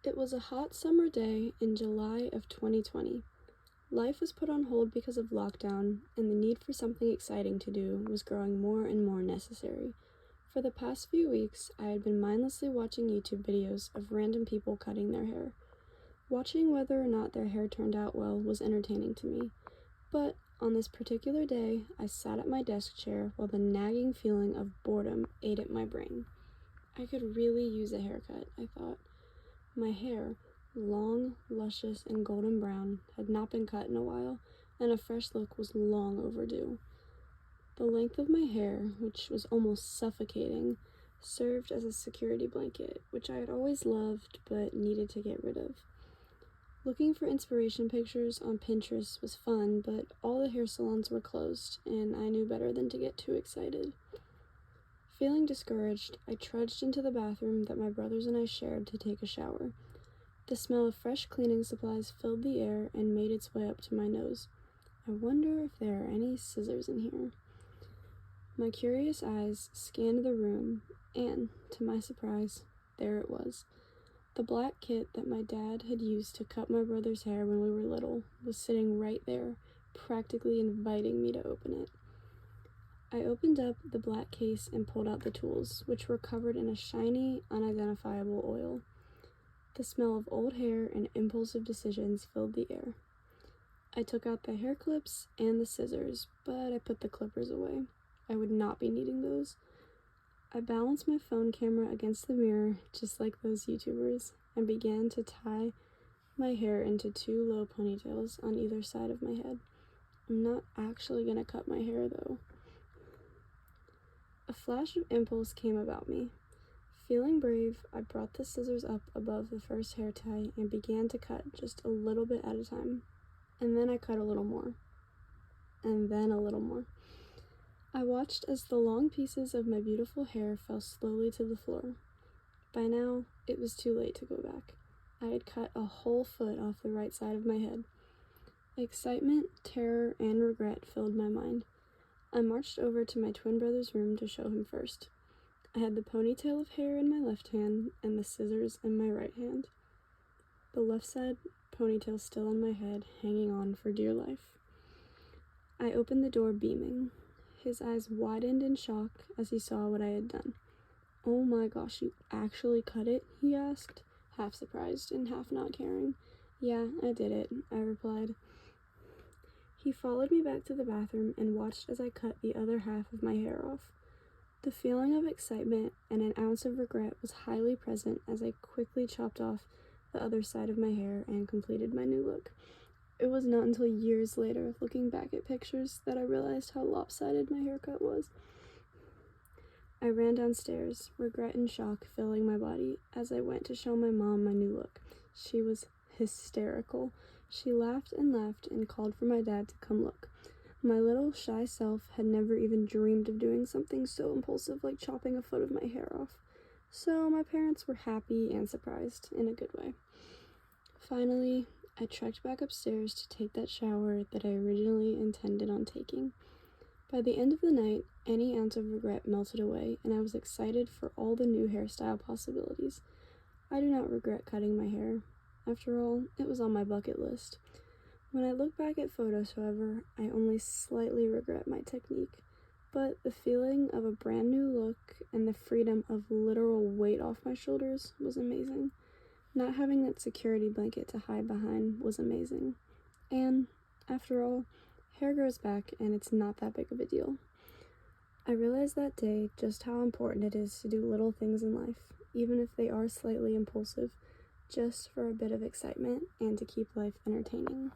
It was a hot summer day in July of 2020. Life was put on hold because of lockdown, and the need for something exciting to do was growing more and more necessary. For the past few weeks, I had been mindlessly watching YouTube videos of random people cutting their hair. Watching whether or not their hair turned out well was entertaining to me, but on this particular day, I sat at my desk chair while the nagging feeling of boredom ate at my brain. I could really use a haircut, I thought. My hair, long, luscious, and golden brown, had not been cut in a while, and a fresh look was long overdue. The length of my hair, which was almost suffocating, served as a security blanket, which I had always loved but needed to get rid of. Looking for inspiration pictures on Pinterest was fun, but all the hair salons were closed, and I knew better than to get too excited. Feeling discouraged, I trudged into the bathroom that my brothers and I shared to take a shower. The smell of fresh cleaning supplies filled the air and made its way up to my nose. I wonder if there are any scissors in here. My curious eyes scanned the room, and, to my surprise, there it was. The black kit that my dad had used to cut my brother's hair when we were little was sitting right there, practically inviting me to open it. I opened up the black case and pulled out the tools, which were covered in a shiny, unidentifiable oil. The smell of old hair and impulsive decisions filled the air. I took out the hair clips and the scissors, but I put the clippers away. I would not be needing those. I balanced my phone camera against the mirror, just like those YouTubers, and began to tie my hair into two low ponytails on either side of my head. I'm not actually gonna cut my hair, though. A flash of impulse came about me. Feeling brave, I brought the scissors up above the first hair tie and began to cut just a little bit at a time. And then I cut a little more. And then a little more. I watched as the long pieces of my beautiful hair fell slowly to the floor. By now, it was too late to go back. I had cut a whole foot off the right side of my head. Excitement, terror, and regret filled my mind. I marched over to my twin brother's room to show him first. I had the ponytail of hair in my left hand and the scissors in my right hand. The left side ponytail still on my head, hanging on for dear life. I opened the door beaming. His eyes widened in shock as he saw what I had done. "Oh my gosh, you actually cut it?" he asked, half surprised and half not caring. "Yeah, I did it," I replied. He followed me back to the bathroom and watched as I cut the other half of my hair off. The feeling of excitement and an ounce of regret was highly present as I quickly chopped off the other side of my hair and completed my new look. It was not until years later, looking back at pictures, that I realized how lopsided my haircut was. I ran downstairs, regret and shock filling my body as I went to show my mom my new look. She was hysterical. She laughed and called for my dad to come look. My little shy self had never even dreamed of doing something so impulsive like chopping a foot of my hair off. So my parents were happy and surprised, in a good way. Finally, I trekked back upstairs to take that shower that I originally intended on taking. By the end of the night, any ounce of regret melted away, and I was excited for all the new hairstyle possibilities. I do not regret cutting my hair. After all, it was on my bucket list. When I look back at photos, however, I only slightly regret my technique. But the feeling of a brand new look and the freedom of literal weight off my shoulders was amazing. Not having that security blanket to hide behind was amazing. And, after all, hair grows back and it's not that big of a deal. I realized that day just how important it is to do little things in life, even if they are slightly impulsive, just for a bit of excitement and to keep life entertaining.